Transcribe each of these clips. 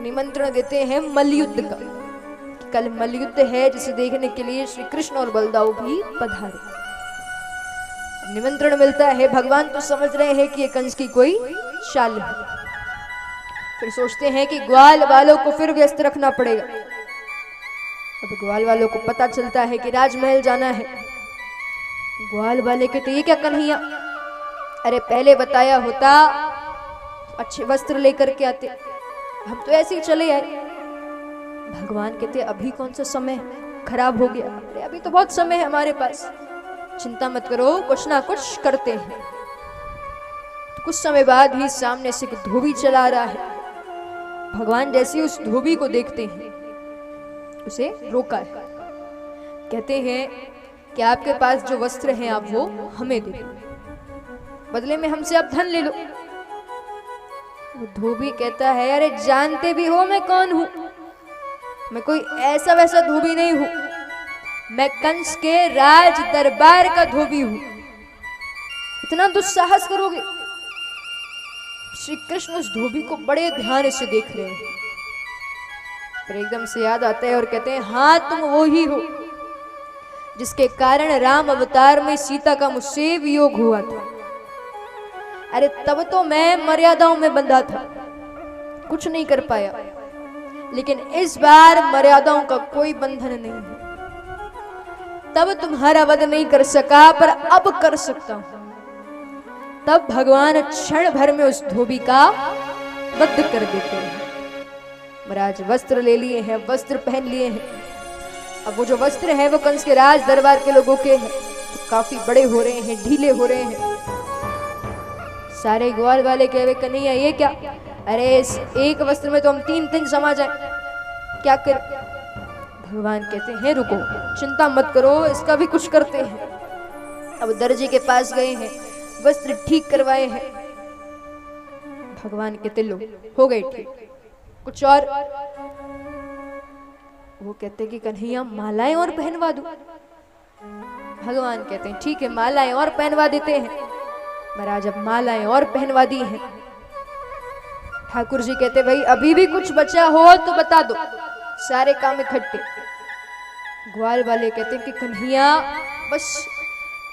निमंत्रण देते हैं मल्लयुद्ध का। कल मल्लयुद्ध है जिसे देखने के लिए श्री कृष्ण और बलदाऊ भी पधारे। निमंत्रण मिलता है, भगवान तो समझ रहे हैं कि ये कंस की कोई चाल है। फिर सोचते हैं कि ग्वाल वालों को फिर व्यस्त रखना पड़ेगा। अब ग्वाल वालों को पता चलता है कि राजमहल जाना है। ग्वाल वाले कहते ये क्या कन्हैया, अरे पहले बताया होता अच्छे वस्त्र लेकर के आते, हम तो ऐसे ही चले आए। भगवान कहते अभी कौन सा समय खराब हो गया, अरे अभी तो बहुत समय है हमारे पास, चिंता मत करो, कुछ ना कुछ करते हैं। तो कुछ समय बाद ही सामने से एक धोबी चला रहा है। भगवान जैसे उस धोबी को देखते हैं, उसे रोका है। कहते हैं कि आपके पास जो वस्त्र हैं आप वो हमें दे दो, बदले में हमसे आप धन ले लो। वो धोबी कहता है अरे जानते भी हो मैं कौन हूं, मैं कोई ऐसा वैसा धोबी नहीं हूं, मैं कंस के राज दरबार का धोबी हूं, इतना दुस्साहस करोगे। श्री कृष्ण उस धोबी को बड़े ध्यान से देख रहे हैं, फिर एकदम से याद आता है और कहते हैं हाँ तुम वो ही हो जिसके कारण राम अवतार में सीता का मुझसे वियोग हुआ था। अरे तब तो मैं मर्यादाओं में बंधा था, कुछ नहीं कर पाया, लेकिन इस बार मर्यादाओं का कोई बंधन नहीं है। तब तुम्हारा वध नहीं कर सका पर अब कर सकता हूं। तब भगवान क्षण भर में उस धोबी का वध कर देते हैं। महाराज वस्त्र ले लिए हैं, वस्त्र पहन लिए हैं। अब वो जो वस्त्र है वो कंस के राज दरबार के लोगों के हैं, तो काफी बड़े हो रहे हैं, ढीले हो रहे हैं। सारे ग्वाल वाले कह रहे कन्हैया ये क्या, अरे इस एक वस्त्र में तो हम 3 समा जाए, क्या कर। भगवान कहते हैं रुको, चिंता मत करो, इसका भी कुछ करते हैं। अब दर्जी के पास गए हैं, वस्त्र ठीक करवाए हैं। भगवान कहते लो हो गए ठीक, कुछ और। वो कहते कि कन्हैया मालाएं और पहनवा दूं। भगवान कहते हैं ठीक है मालाएं और पहनवा देते हैं। महाराज अब मालाएं और पहनवा दी हैं। ठाकुर जी कहते भाई अभी भी कुछ बचा हो तो बता दो, सारे काम इकट्ठे। ग्वाल वाले कहते हैं कि कन्हैया बस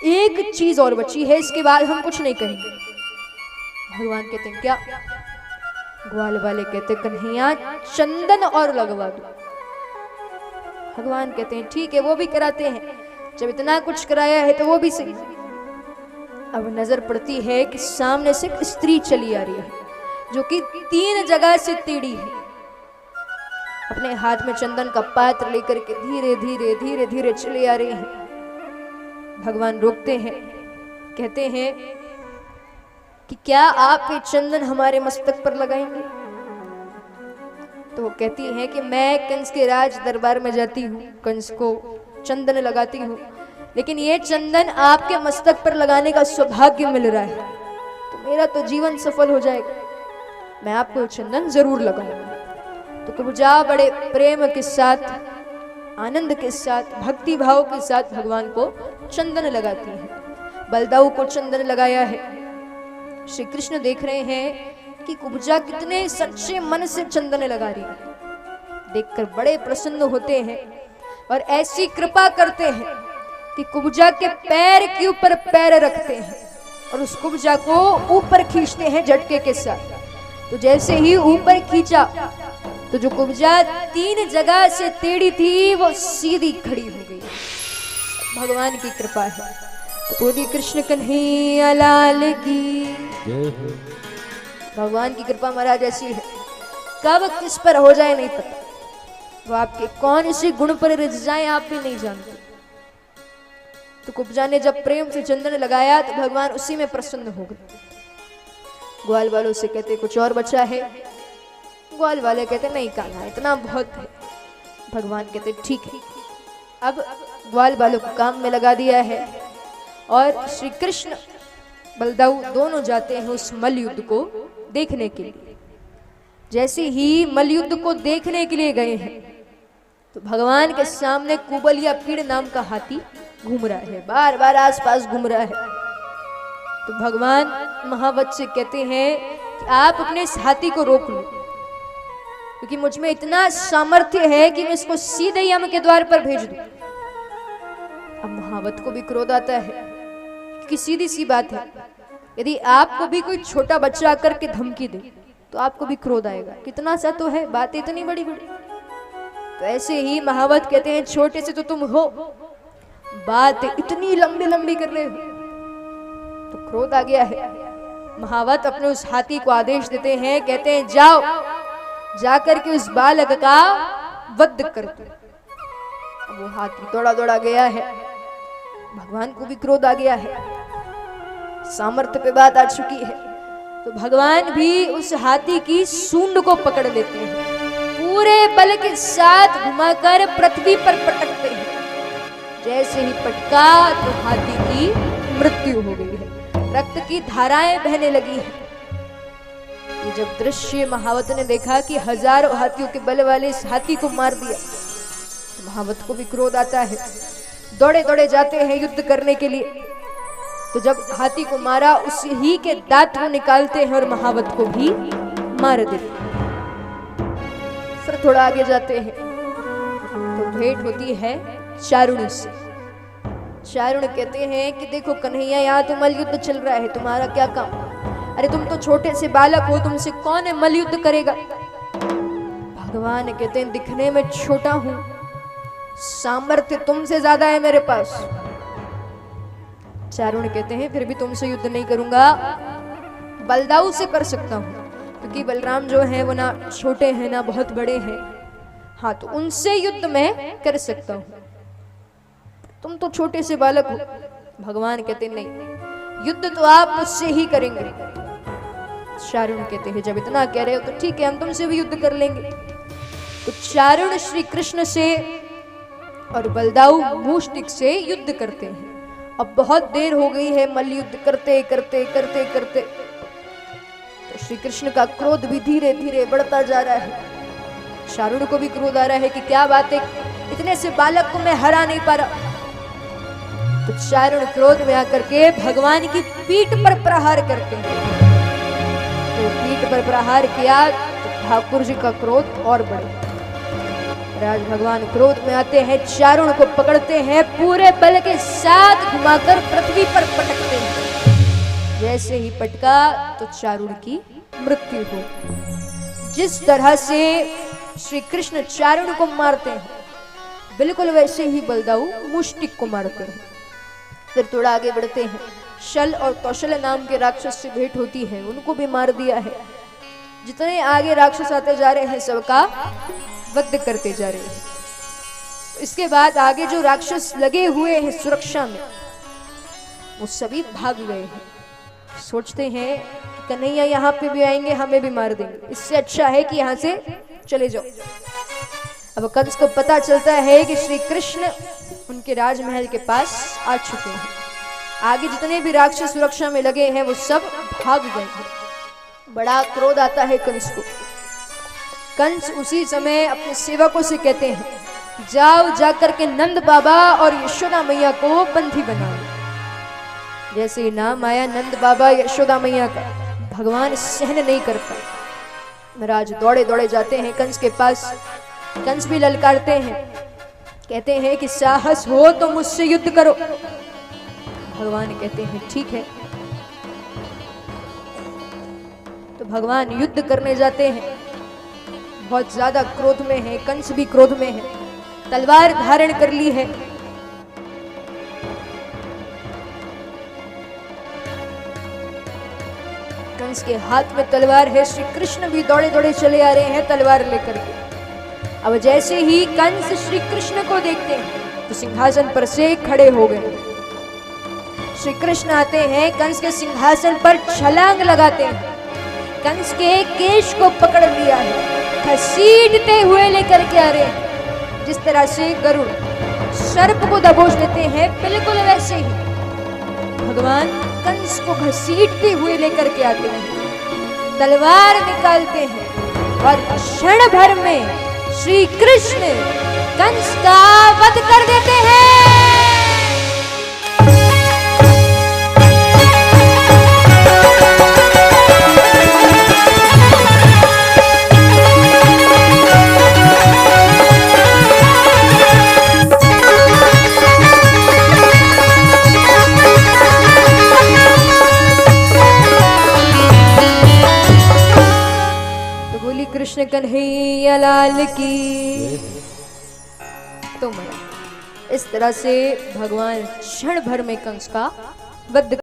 एक चीज और बची है, इसके बाद हम कुछ नहीं करेंगे। भगवान कहते हैं क्या। ग्वाल वाले कहते कन्हैया चंदन और लगवा दो। भगवान कहते हैं ठीक है वो भी कराते हैं, जब इतना कुछ कराया है तो वो भी सही। अब नजर पड़ती है कि सामने से एक स्त्री चली आ रही है जो कि 3 जगह से टेढ़ी है। अपने हाथ में चंदन का पात्र लेकर के धीरे धीरे धीरे धीरे चले आ रहे हैं। भगवान रोकते हैं, कहते हैं कि क्या आप ये चंदन हमारे मस्तक पर लगाएंगे। तो वो कहती है कि मैं कंस के राज दरबार में जाती हूँ, कंस को चंदन लगाती हूँ, लेकिन ये चंदन आपके मस्तक पर लगाने का सौभाग्य मिल रहा है तो मेरा तो जीवन सफल हो जाएगा, मैं आपको चंदन जरूर लगाऊंगा। तो कुब्जा बड़े प्रेम के साथ, आनंद के साथ, भक्ति भाव के साथ भगवान को चंदन लगाती है। बलदाऊ को चंदन लगाया है। श्री कृष्ण देख रहे हैं कि कुब्जा कितने सच्चे मन से चंदन लगा रही है। देखकर बड़े प्रसन्न होते हैं और ऐसी कृपा करते हैं कि कुब्जा के पैर के ऊपर पैर रखते हैं और उस कुब्जा को ऊपर खींचते हैं झटके के साथ। तो जैसे ही ऊपर खींचा तो जो कुब्जा 3 जगह से टेढ़ी थी वो सीधी खड़ी हो गई। भगवान की कृपा है। तो पूरी कृष्ण कन्हैया लाल की। भगवान की कृपा महाराज ऐसी है, कब किस पर हो जाए नहीं पता, वो आपके कौन से गुण पर रिझ जाए आप भी नहीं जानते। तो कुब्जा ने जब प्रेम से चंदन लगाया तो भगवान उसी में प्रसन्न हो गए। ग्वाल वालों से कहते कुछ और बचा है। ग्वाल वाले कहते नहीं कान्हा इतना बहुत है। भगवान कहते ठीक है। अब ग्वाल वालों को काम में लगा दिया है और श्री कृष्ण बलदाऊ दोनों जाते हैं उस मल्लयुद्ध को देखने के लिए। जैसे ही मल्लयुद्ध को देखने के लिए गए हैं तो भगवान के सामने कुबल या पीड़ नाम का हाथी घूम रहा है, बार बार आसपास घूम रहा है। तो भगवान महावत से कहते हैं कि आप अपने इस हाथी को रोक लो। क्योंकि मुझ में इतना सामर्थ्य है कि मैं इसको सीधे यम के द्वार पर भेज दूं। अब महावत को भी क्रोध आता है, क्योंकि सीधी सी बात है, यदि आपको भी कोई छोटा बच्चा आकर के धमकी दे तो आपको भी क्रोध आएगा। कितना सा तो है, बात इतनी बड़ी बड़ी। तो ऐसे ही महावत कहते हैं छोटे से तो तुम हो, बात इतनी लंबी लंबी कर रहे हो। तो क्रोध आ गया है। महावत अपने उस हाथी को आदेश देते हैं, कहते हैं जाओ जाकर के उस बालक का वध कर दो। अब वो हाथी दौड़ा दौड़ा गया है। भगवान को भी क्रोध आ गया है, सामर्थ्य पे बात आ चुकी है। तो भगवान भी उस हाथी की सूंड को पकड़ लेते हैं, पूरे बल के साथ घुमाकर पृथ्वी पर पटकते हैं। जैसे ही पटका तो हाथी की मृत्यु हो गई है, रक्त की धाराएं बहने लगी है। ये जब दृश्य महावत ने देखा कि हजारों हाथियों के बल वाले इस हाथी को मार दिया, तो महावत को भी क्रोध आता है। दौड़े दौड़े जाते हैं युद्ध करने के लिए। तो जब हाथी को मारा, उसी ही के दांत को निकालते हैं और महावत को भी मार देते हैं। फिर थोड़ा आगे जाते हैं तो भेंट होती है चारुण से। चारुण कहते हैं कि देखो कन्हैया, यहाँ तो मल युद्ध चल रहा है, तुम्हारा क्या काम? अरे तुम तो छोटे से बालक हो, तुमसे कौन मल युद्ध करेगा? भगवान कहते हैं दिखने में छोटा हूं, सामर्थ्य तुमसे ज्यादा है मेरे पास। चारुण कहते हैं फिर भी तुमसे युद्ध नहीं करूंगा, बलदाऊ से कर सकता हूं, क्योंकि बलराम जो है वो ना छोटे हैं ना बहुत बड़े हैं। हाँ, तो उनसे युद्ध मैं कर सकता हूं, तुम तो छोटे से बालक हो। भगवान कहते नहीं, युद्ध तो आप मुझसे ही करेंगे। चारुण कहते हैं जब इतना कह रहे हो तो ठीक है, हम तुमसे भी युद्ध कर लेंगे। तो चारुण श्री कृष्ण से और बलदाऊ मूष्टिक से युद्ध करते हैं। अब बहुत देर हो गई है मल्ल युद्ध करते करते करते करते। तो श्री कृष्ण का क्रोध भी धीरे धीरे बढ़ता जा रहा है। चारुण को भी क्रोध आ रहा है कि क्या बात है, इतने से बालक को मैं हरा नहीं पा रहा। तो चारुण क्रोध में आकर के भगवान की पीठ पर प्रहार करते हैं। तो पीठ पर प्रहार किया तो ठाकुर जी का क्रोध और बढ़ा। आज भगवान क्रोध में आते हैं, चारुण को पकड़ते हैं, पूरे बल के साथ घुमाकर पृथ्वी पर पटकते हैं। जैसे ही पटका तो चारुण की मृत्यु हो। जिस तरह से श्री कृष्ण चारुण को मारते हैं, बिल्कुल वैसे ही बलदाऊ मुष्टिक को मारते हैं। फिर थोड़ा आगे बढ़ते हैं, शल और कौशल नाम के राक्षस से भेंट होती है, उनको भी मार दिया है। जितने आगे राक्षस आते जा रहे हैं सबका वध करते जा रहे हैं। इसके बाद आगे जो राक्षस लगे हुए हैं सुरक्षा में, वो सभी भाग गए हैं। सोचते हैं कन्हैया यहाँ पे भी आएंगे, हमें भी मार देंगे, इससे अच्छा है कि यहाँ से चले जाओ। अब कंस को पता चलता है कि श्री कृष्ण उनके राजमहल के पास आ चुके हैं। आगे जितने भी राक्षस सुरक्षा में लगे हैं वो सब भाग गए हैं। बड़ा क्रोध आता है कंस को। कंस उसी समय अपने सेवकों से कहते हैं जाओ जाकर के नंद बाबा और यशोदा मैया को बंदी बना लो। जैसे नाम आया नंद बाबा यशोदा मैया का, भगवान सहन नहीं करता। महाराज दौड़े दौड़े जाते हैं कंस के पास। कंस भी ललकारते हैं, कहते हैं कि साहस हो तो मुझसे युद्ध करो। भगवान कहते हैं ठीक है। तो भगवान युद्ध करने जाते हैं। बहुत ज्यादा क्रोध में है, कंस भी क्रोध में है, तलवार धारण कर ली है। कंस के हाथ में तलवार है। श्री कृष्ण भी दौड़े दौड़े चले आ रहे हैं तलवार लेकर के। अब जैसे ही कंस श्री कृष्ण को देखते हैं तो सिंहासन पर से खड़े हो गए। श्री कृष्ण आते हैं, कंस के सिंहासन पर छलांग लगाते हैं, कंस के केश को पकड़ लिया है, घसीटते हुए लेकर के आ रहे हैं। जिस तरह से गरुड़ सर्प को दबोच लेते हैं, बिल्कुल वैसे ही भगवान कंस को घसीटते हुए लेकर के आते हैं, तलवार निकालते हैं और क्षण भर में श्री कृष्ण कंस का वध कर देते हैं। कृष्ण कन्हैया लाल की। तो मरा। इस तरह से भगवान क्षण भर में कंस का वध